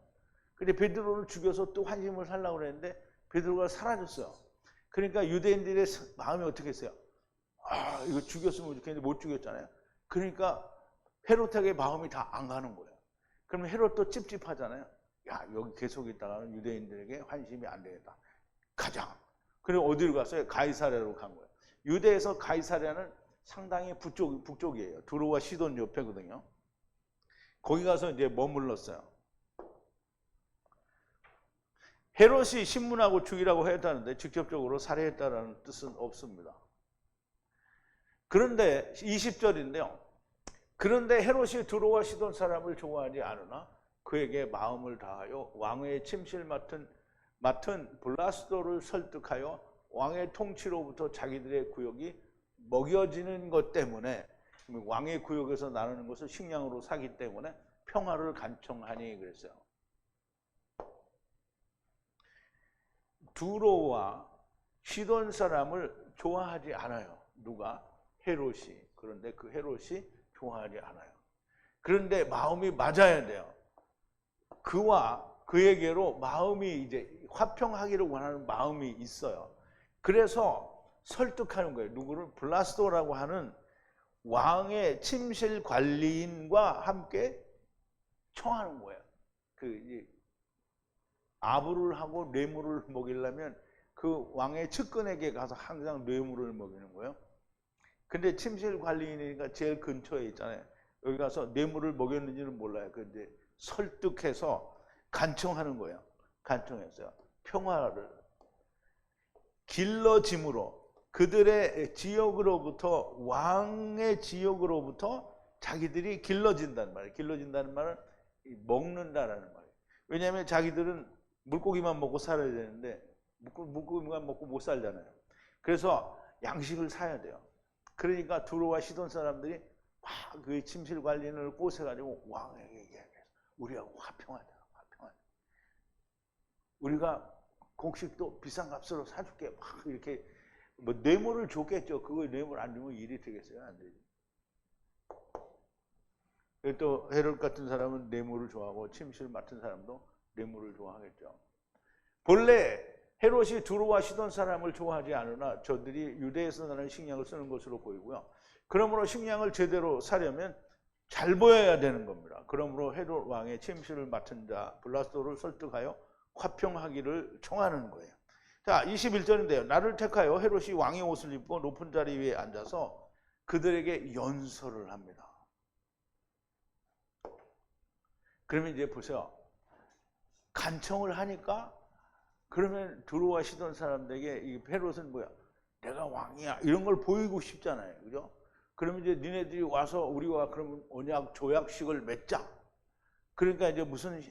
근데 베드로를 죽여서 또 환심을 살려고 그랬는데 베드로가 사라졌어요. 그러니까 유대인들의 마음이 어떻게 했어요? 이거 죽였으면 좋겠는데 못 죽였잖아요. 그러니까 헤롯에게 마음이 다 안 가는 거예요. 그러면 헤롯도 찝찝하잖아요. 야, 여기 계속 있다가는 유대인들에게 환심이 안 되겠다. 가자. 그리고 어디로 갔어요? 가이사랴로 간 거예요. 유대에서 가이사랴는 상당히 북쪽이에요. 두로와 시돈 옆에거든요. 거기 가서 이제 머물렀어요. 헤롯이 신문하고 죽이라고 했다는데 직접적으로 살해했다는 뜻은 없습니다. 그런데 20절인데요. 그런데 헤롯이 두로와 시돈 사람을 좋아하지 않으나 그에게 마음을 다하여 왕의 침실 맡은 블라스도를 설득하여 왕의 통치로부터 자기들의 구역이 먹여지는 것 때문에 왕의 구역에서 나누는 것을 식량으로 사기 때문에 평화를 간청하니 그랬어요. 두로와 시돈 사람을 좋아하지 않아요. 누가? 헤롯이. 그런데 그 헤롯이 좋아하지 않아요. 그런데 마음이 맞아야 돼요. 그와 그에게로 마음이 이제 화평하기를 원하는 마음이 있어요. 그래서 설득하는 거예요. 누구를? 블라스도라고 하는 왕의 침실 관리인과 함께 청하는 거예요. 아부를 하고 뇌물을 먹이려면 그 왕의 측근에게 가서 항상 뇌물을 먹이는 거예요. 근데 침실 관리인이니까 제일 근처에 있잖아요. 여기 가서 뇌물을 먹였는지는 몰라요. 근데 설득해서 간청하는 거예요. 간청했어요. 평화를 길러짐으로 그들의 지역으로부터 왕의 지역으로부터 자기들이 길러진다는 말이에요. 길러진다는 말은 먹는다라는 말이에요. 왜냐하면 자기들은 물고기만 먹고 살아야 되는데 물고기만 먹고 못 살잖아요. 그래서 양식을 사야 돼요. 그러니까 두로와 시돈 사람들이 막 그 침실 관리인을 꼬셔가지고 왕에게 얘기해서 우리하고 화평하자. 우리가 곡식도 비싼 값으로 사줄게. 막 이렇게 뭐 뇌물을 줬겠죠. 그거 뇌물 안 주면 일이 되겠어요? 안 되죠. 또 헤롯 같은 사람은 뇌물을 좋아하고 침실 맡은 사람도 뇌물을 좋아하겠죠. 본래 헤롯이 두로와 시돈 사람을 좋아하지 않으나 저들이 유대에서 나는 식량을 쓰는 것으로 보이고요. 그러므로 식량을 제대로 사려면 잘 보여야 되는 겁니다. 그러므로 헤롯 왕의 침실을 맡은 자 블라스도를 설득하여 화평하기를 청하는 거예요. 자, 21절인데요. 나를 택하여 헤롯이 왕의 옷을 입고 높은 자리 위에 앉아서 그들에게 연설을 합니다. 그러면 이제 보세요. 간청을 하니까 그러면 두로와 시돈 사람들에게 이 헤롯은 뭐야? 내가 왕이야. 이런 걸 보이고 싶잖아요. 그죠? 그러면 이제 니네들이 와서 우리와 그러면 언약 조약식을 맺자. 그러니까 이제 무슨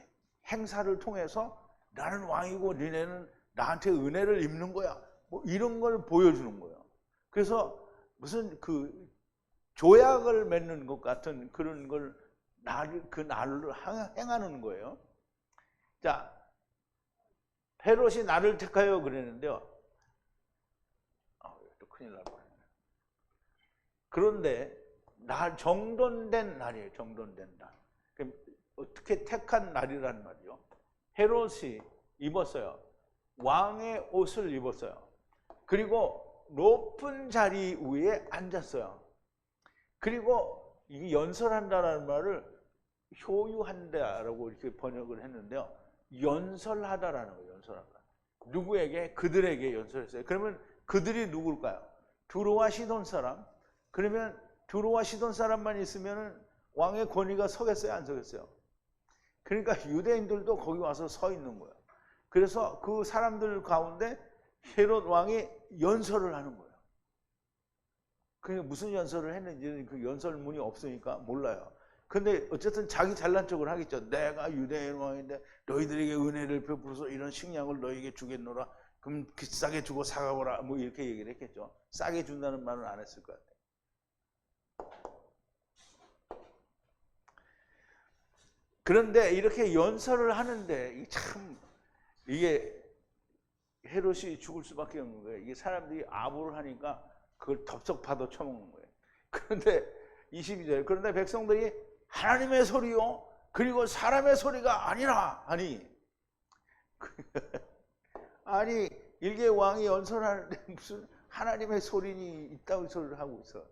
행사를 통해서 나는 왕이고 니네는 나한테 은혜를 입는 거야. 뭐 이런 걸 보여주는 거예요. 그래서 무슨 그 조약을 맺는 것 같은 그런 걸 그 날을 행하는 거예요. 자, 헤롯이 나를 택하여 그랬는데요. 또 큰일 날 뻔했네. 그런데 정돈된 날이에요. 정돈된 날. 어떻게 택한 날이란 말이죠. 헤롯이 입었어요. 왕의 옷을 입었어요. 그리고 높은 자리 위에 앉았어요. 그리고 이 연설한다라는 말을 효유한다라고 이렇게 번역을 했는데요. 연설하다라는 거예요. 연설하다. 누구에게? 그들에게 연설했어요. 그러면 그들이 누굴까요? 두로와 시돈 사람. 그러면 두로와 시돈 사람만 있으면 왕의 권위가 서겠어요? 안 서겠어요? 그러니까 유대인들도 거기 와서 서 있는 거예요. 그래서 그 사람들 가운데 헤롯 왕이 연설을 하는 거예요. 그게 무슨 연설을 했는지는 그 연설문이 없으니까 몰라요. 근데 어쨌든 자기 잘난 척을 하겠죠. 내가 유대인 왕인데 너희들에게 은혜를 베풀어서 이런 식량을 너희에게 주겠노라. 그럼 비싸게 주고 사가보라. 뭐 이렇게 얘기를 했겠죠. 싸게 준다는 말은 안 했을 것 같아요. 그런데 이렇게 연설을 하는데 참 이게 헤롯이 죽을 수밖에 없는 거예요. 이게 사람들이 아부를 하니까 그걸 덥석 파도 쳐먹는 거예요. 그런데 22절 그런데 백성들이 하나님의 소리요 그리고 사람의 소리가 아니라 아니 일개 왕이 연설하는데 무슨 하나님의 소리니 있다고 소리를 하고 있어.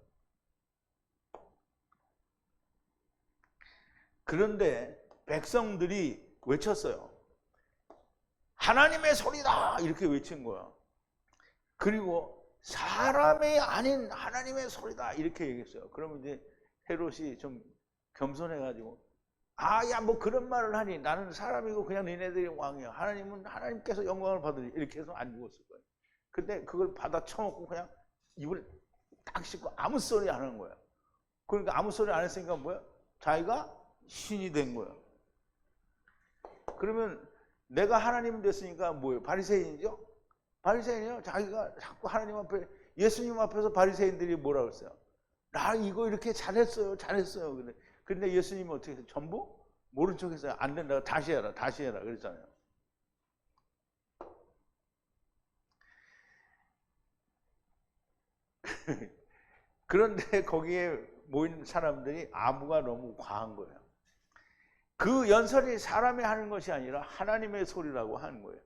그런데 백성들이 외쳤어요. 하나님의 소리다 이렇게 외친 거야. 그리고 사람이 아닌 하나님의 소리다 이렇게 얘기했어요. 그러면 이제 헤롯이 좀 겸손해가지고 야 뭐 그런 말을 하니 나는 사람이고 그냥 너네들이 왕이야. 하나님은 하나님께서 영광을 받으리 이렇게 해서 안 죽었을 거예요. 근데 그걸 받아 쳐먹고 그냥 입을 딱 씻고 아무 소리 안 하는 거야. 그러니까 아무 소리 안 했으니까 뭐야? 자기가 신이 된 거야. 그러면 내가 하나님 됐으니까 뭐예요? 바리새인이죠? 바리새인이요? 자기가 자꾸 하나님 앞에 예수님 앞에서 바리새인들이 뭐라 그랬어요? 나 이거 이렇게 잘했어요. 근데 예수님은 어떻게 했어요? 전부 모른 척 했어요. 안 된다고 다시 해라 그랬잖아요. 그런데 거기에 모인 사람들이 아부가 너무 과한 거예요. 그 연설이 사람이 하는 것이 아니라 하나님의 소리라고 하는 거예요.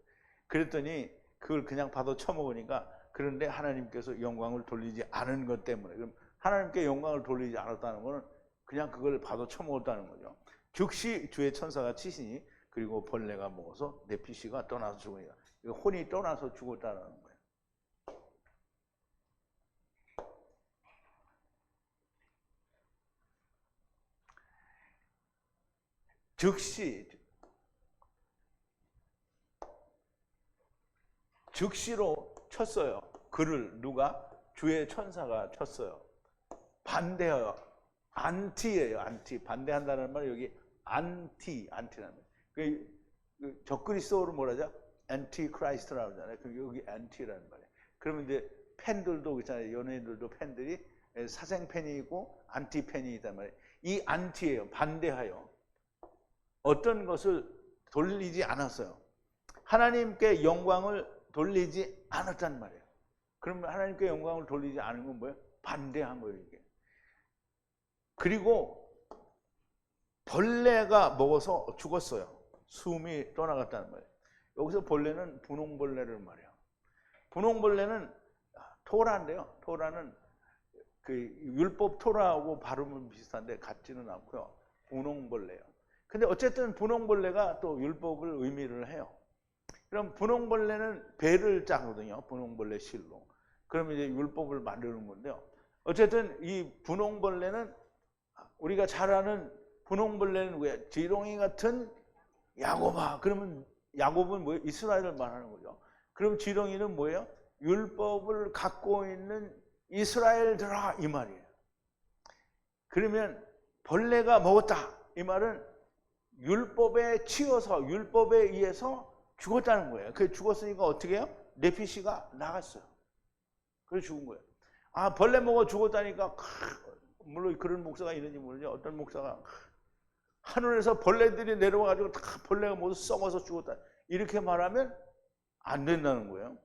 그랬더니 그걸 그냥 받아 쳐먹으니까 그런데 하나님께서 영광을 돌리지 않은 것 때문에 그럼 하나님께 영광을 돌리지 않았다는 것은 그냥 그걸 받아 쳐먹었다는 거죠. 즉시 주의 천사가 치시니 그리고 벌레가 먹어서 네피시가 떠나서 죽으니까 혼이 떠나서 죽었다는 거예요. 즉시로 쳤어요. 그를 누가? 주의 천사가 쳤어요. 반대해요. 안티예요. 안티. 반대한다는 말은 여기 안티라는 거예요. 그 적그리스도로 뭐라죠? 안티크라이스트라고 하잖아요. 여기 안티라는 말이에요. 그러면 이제 팬들도 있잖아요. 연예인들도 팬들이 사생 팬이 있고 안티 팬이 있단 말이에요. 이 안티예요. 반대하여. 어떤 것을 돌리지 않았어요. 하나님께 영광을 돌리지 않았단 말이에요. 그러면 하나님께 영광을 돌리지 않은 건 뭐예요? 반대한 거예요, 이게. 그리고 벌레가 먹어서 죽었어요. 숨이 떠나갔다는 말이에요. 여기서 벌레는 분홍벌레를 말해요. 분홍벌레는 토라인데요. 토라는 그 율법 토라하고 발음은 비슷한데 같지는 않고요. 분홍벌레예요. 근데 어쨌든 분홍벌레가 또 율법을 의미를 해요. 그럼 분홍벌레는 배를 짜거든요. 분홍벌레 실로. 그러면 이제 율법을 만드는 건데요. 어쨌든 이 분홍벌레는 우리가 잘 아는 분홍벌레는 왜? 지렁이 같은 야곱아. 그러면 야곱은 뭐예요? 이스라엘을 말하는 거죠. 그럼 지렁이는 뭐예요? 율법을 갖고 있는 이스라엘들아 이 말이에요. 그러면 벌레가 먹었다 이 말은 율법에 치여서 율법에 의해서 죽었다는 거예요. 그 죽었으니까 어떻게 해요? 네피시가 나갔어요. 그래서 죽은 거예요. 벌레 먹어 죽었다니까 물론 그런 목사가 있는지 모르죠. 어떤 목사가 하늘에서 벌레들이 내려와가지고 다 벌레가 모두 썩어서 죽었다 이렇게 말하면 안 된다는 거예요.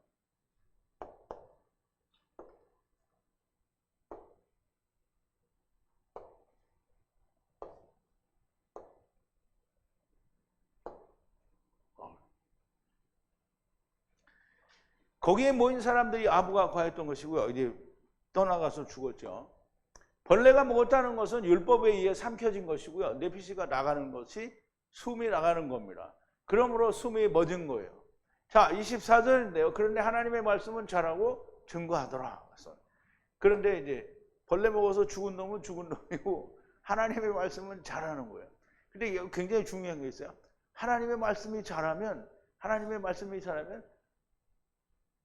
거기에 모인 사람들이 아부가 과했던 것이고요. 이제 떠나가서 죽었죠. 벌레가 먹었다는 것은 율법에 의해 삼켜진 것이고요. 네피시가 나가는 것이 숨이 나가는 겁니다. 그러므로 숨이 멎은 거예요. 자, 24절인데요. 그런데 하나님의 말씀은 잘하고 증거하더라. 그런데 이제 벌레 먹어서 죽은 놈은 죽은 놈이고 하나님의 말씀은 잘하는 거예요. 근데 이게 굉장히 중요한 게 있어요. 하나님의 말씀이 잘하면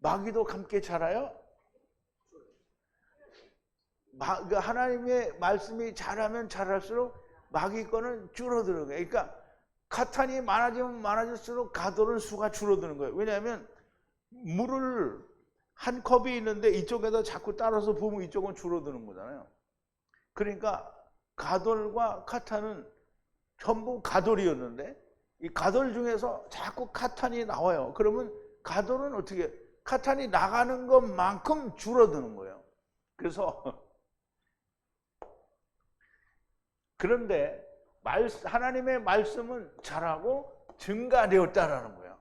마귀도 함께 자라요? 하나님의 말씀이 잘하면 잘할수록 마귀 거는 줄어드는 거예요. 그러니까 카탄이 많아지면 많아질수록 가돌의 수가 줄어드는 거예요. 왜냐하면 물을 한 컵이 있는데 이쪽에다 자꾸 따라서 부으면 이쪽은 줄어드는 거잖아요. 그러니까 가돌과 카탄은 전부 가돌이었는데 이 가돌 중에서 자꾸 카탄이 나와요. 그러면 가돌은 어떻게 카탄이 나가는 것만큼 줄어드는 거예요. 그래서 그런데 하나님의 말씀은 잘하고 증가되었다라는 거예요.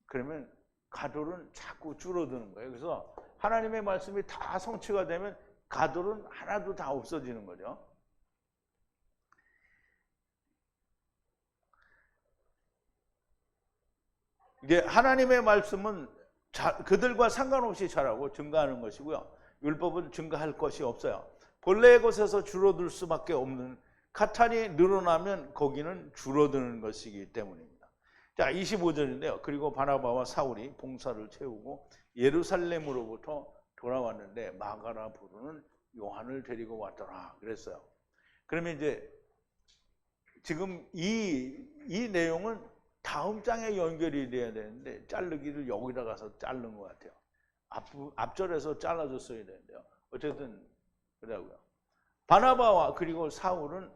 그러면 가돌은 자꾸 줄어드는 거예요. 그래서 하나님의 말씀이 다 성취가 되면 가돌은 하나도 다 없어지는 거죠. 이게 하나님의 말씀은 그들과 상관없이 자라고 증가하는 것이고요. 율법은 증가할 것이 없어요. 본래의 곳에서 줄어들 수밖에 없는 카탄이 늘어나면 거기는 줄어드는 것이기 때문입니다. 자, 25절인데요. 그리고 바나바와 사울이 봉사를 채우고 예루살렘으로부터 돌아왔는데 마가라 부르는 요한을 데리고 왔더라 그랬어요. 그러면 이제 지금 이 내용은 다음 장에 연결이 돼야 되는데 자르기를 여기다 가서 자른 것 같아요. 앞절에서 잘라줬어야 되는데요. 어쨌든 그러고요. 바나바와 그리고 사울은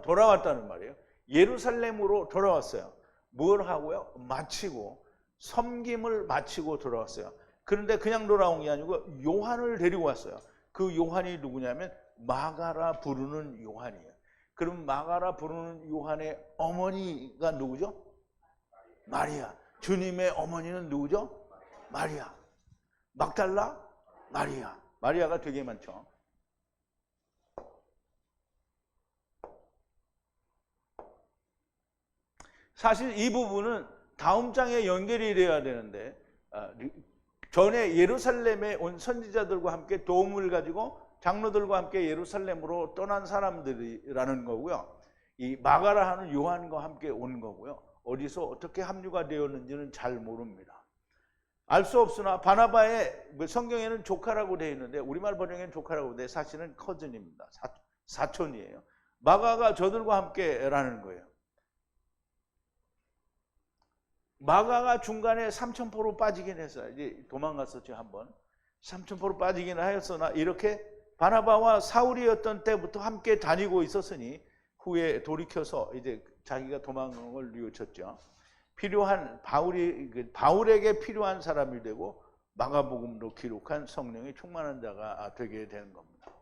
돌아왔다는 말이에요. 예루살렘으로 돌아왔어요. 뭘 하고요? 마치고 섬김을 마치고 돌아왔어요. 그런데 그냥 돌아온 게 아니고 요한을 데리고 왔어요. 그 요한이 누구냐면 마가라 부르는 요한이에요. 그럼 마가라 부르는 요한의 어머니가 누구죠? 마리아. 주님의 어머니는 누구죠? 마리아. 막달라? 마리아. 마리아가 되게 많죠. 사실 이 부분은 다음 장에 연결이 돼야 되는데 전에 예루살렘에 온 선지자들과 함께 도움을 가지고 장로들과 함께 예루살렘으로 떠난 사람들이라는 거고요. 이 마가라 하는 요한과 함께 온 거고요. 어디서 어떻게 합류가 되었는지는 잘 모릅니다. 알 수 없으나 바나바의 성경에는 조카라고 되어 있는데 우리말 번역에는 조카라고 되어 사실은 커즌입니다. 사촌이에요. 마가가 저들과 함께라는 거예요. 마가가 중간에 삼천포로 빠지긴 했어요. 이제 도망갔었죠, 한번. 삼천포로 빠지긴 하였으나 이렇게 바나바와 사울이었던 때부터 함께 다니고 있었으니 후에 돌이켜서 이제 자기가 도망을 뉘우쳤죠. 필요한 바울에게 필요한 사람이 되고 마가복음도 기록한 성령이 충만한 자가 되게 되는 겁니다.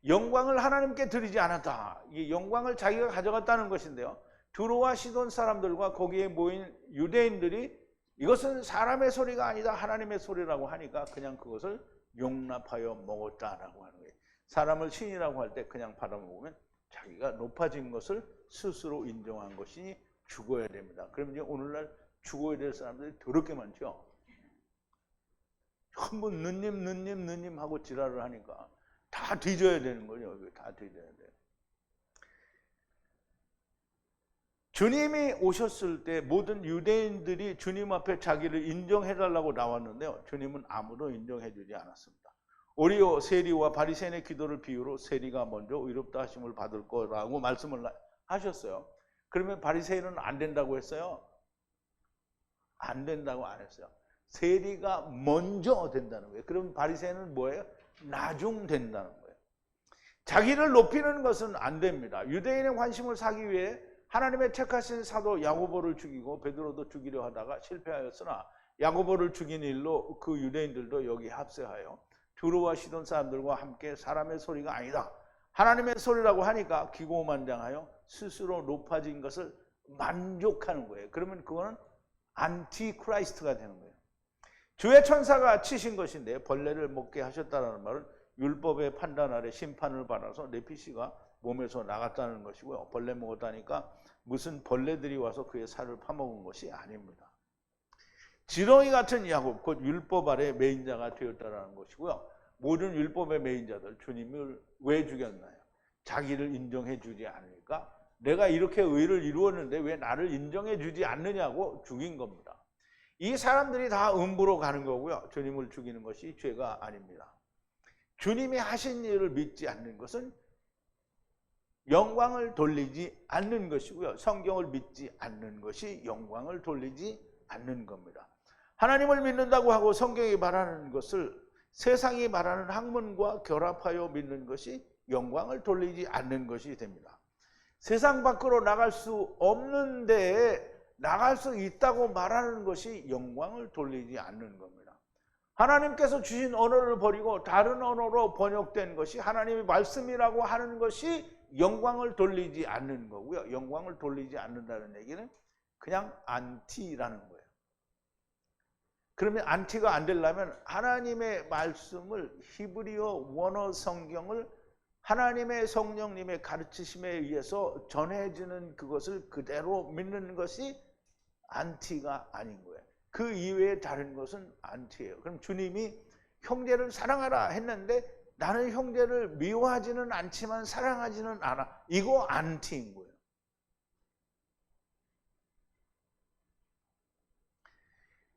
영광을 하나님께 드리지 않았다. 이 영광을 자기가 가져갔다는 것인데요. 두로와 시돈 사람들과 거기에 모인 유대인들이 이것은 사람의 소리가 아니다 하나님의 소리라고 하니까 그냥 그것을 용납하여 먹었다라고 하는 거예요. 사람을 신이라고 할 때 그냥 받아먹으면 자기가 높아진 것을 스스로 인정한 것이니 죽어야 됩니다. 그러면 이제 오늘날 죽어야 될 사람들이 더럽게 많죠. 전부 느님 하고 지랄을 하니까 다 뒤져야 되는 거죠. 다 뒤져야 돼요. 주님이 오셨을 때 모든 유대인들이 주님 앞에 자기를 인정해달라고 나왔는데요. 주님은 아무도 인정해주지 않았습니다. 오히려 세리와 바리새인의 기도를 비유로 세리가 먼저 의롭다 하심을 받을 거라고 말씀을 하셨어요. 그러면 바리새인은 안 된다고 했어요? 안 된다고 안 했어요. 세리가 먼저 된다는 거예요. 그럼 바리새인은 뭐예요? 나중 된다는 거예요. 자기를 높이는 것은 안 됩니다. 유대인의 관심을 사기 위해 하나님의 택하신 사도 야고보를 죽이고 베드로도 죽이려 하다가 실패하였으나 야고보를 죽인 일로 그 유대인들도 여기 합세하여 두로와 시돈 사람들과 함께 사람의 소리가 아니다 하나님의 소리라고 하니까 기고만장하여 스스로 높아진 것을 만족하는 거예요. 그러면 그거는 안티크라이스트가 되는 거예요. 주의 천사가 치신 것인데 벌레를 먹게 하셨다는 말은 율법의 판단 아래 심판을 받아서 레피시가 몸에서 나갔다는 것이고요. 벌레 먹었다니까 무슨 벌레들이 와서 그의 살을 파먹은 것이 아닙니다. 지렁이 같은 야곱, 곧 율법 아래 매인자가 되었다는 것이고요. 모든 율법의 매인자들, 주님을 왜 죽였나요? 자기를 인정해 주지 않으니까 내가 이렇게 의를 이루었는데 왜 나를 인정해 주지 않느냐고 죽인 겁니다. 이 사람들이 다 음부로 가는 거고요. 주님을 죽이는 것이 죄가 아닙니다. 주님이 하신 일을 믿지 않는 것은 영광을 돌리지 않는 것이고요. 성경을 믿지 않는 것이 영광을 돌리지 않는 겁니다. 하나님을 믿는다고 하고 성경이 말하는 것을 세상이 말하는 학문과 결합하여 믿는 것이 영광을 돌리지 않는 것이 됩니다. 세상 밖으로 나갈 수 없는 데에 나갈 수 있다고 말하는 것이 영광을 돌리지 않는 겁니다. 하나님께서 주신 언어를 버리고 다른 언어로 번역된 것이 하나님의 말씀이라고 하는 것이 영광을 돌리지 않는 거고요. 영광을 돌리지 않는다는 얘기는 그냥 안티라는 거예요. 그러면 안티가 안 되려면 하나님의 말씀을 히브리어 원어 성경을 하나님의 성령님의 가르치심에 의해서 전해지는 그것을 그대로 믿는 것이 안티가 아닌 거예요. 그 이외에 다른 것은 안티예요. 그럼 주님이 형제를 사랑하라 했는데 나는 형제를 미워하지는 않지만 사랑하지는 않아. 이거 안티인 거예요.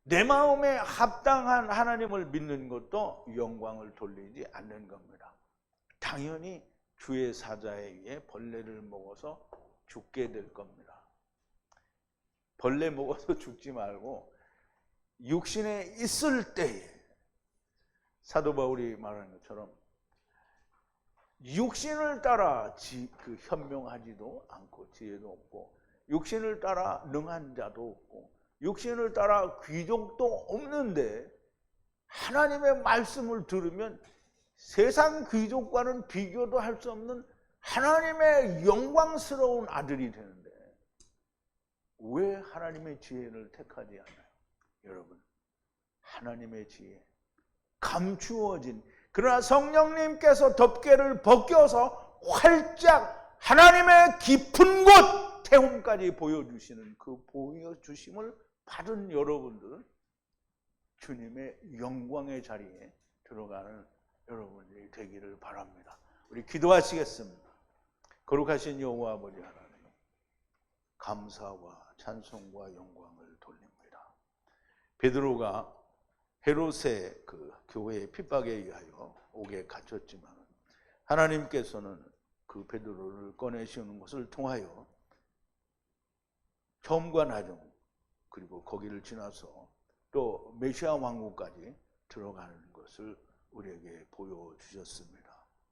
내 마음에 합당한 하나님을 믿는 것도 영광을 돌리지 않는 겁니다. 당연히 주의 사자에 의해 벌레를 먹어서 죽게 될 겁니다. 벌레 먹어서 죽지 말고 육신에 있을 때에 사도 바울이 말하는 것처럼 육신을 따라 현명하지도 않고 지혜도 없고 육신을 따라 능한 자도 없고 육신을 따라 귀족도 없는데 하나님의 말씀을 들으면 세상 귀족과는 비교도 할 수 없는 하나님의 영광스러운 아들이 되는데 왜 하나님의 지혜를 택하지 않아요? 여러분, 하나님의 지혜 감추어진, 그러나 성령님께서 덮개를 벗겨서 활짝 하나님의 깊은 곳 태움까지 보여주시는 그 보여주심을 받은 여러분들은 주님의 영광의 자리에 들어가는 여러분들이 되기를 바랍니다. 우리 기도하시겠습니다. 거룩하신 여호와 아버지 하나님, 감사와 찬송과 영광을 돌립니다. 베드로가 헤롯의 그 교회의 핍박에 의하여 옥에 갇혔지만 하나님께서는 그 베드로를 꺼내시는 것을 통하여 처음과 나중 그리고 거기를 지나서 또 메시아 왕국까지 들어가는 것을 우리에게 보여주셨습니다.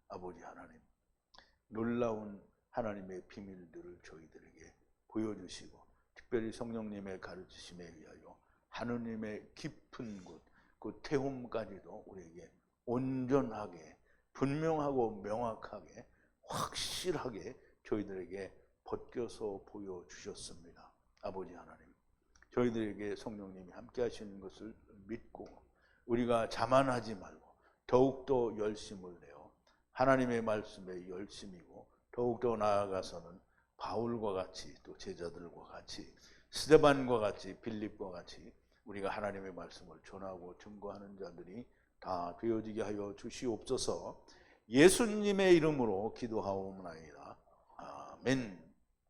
아버지 하나님, 놀라운 하나님의 비밀들을 저희들에게 보여주시고 특별히 성령님의 가르치심에 의하여 하느님의 깊은 곳, 그 태움까지도 우리에게 온전하게 분명하고 명확하게 확실하게 저희들에게 벗겨서 보여주셨습니다. 아버지 하나님, 저희들에게 성령님이 함께 하시는 것을 믿고 우리가 자만하지 말고 더욱더 열심을 내어 하나님의 말씀에 열심이고 더욱더 나아가서는 바울과 같이 또 제자들과 같이 스데반과 같이 빌립과 같이 우리가 하나님의 말씀을 전하고 증거하는 자들이 다 되어지게 하여 주시옵소서. 예수님의 이름으로 기도하옵나이다. 아멘.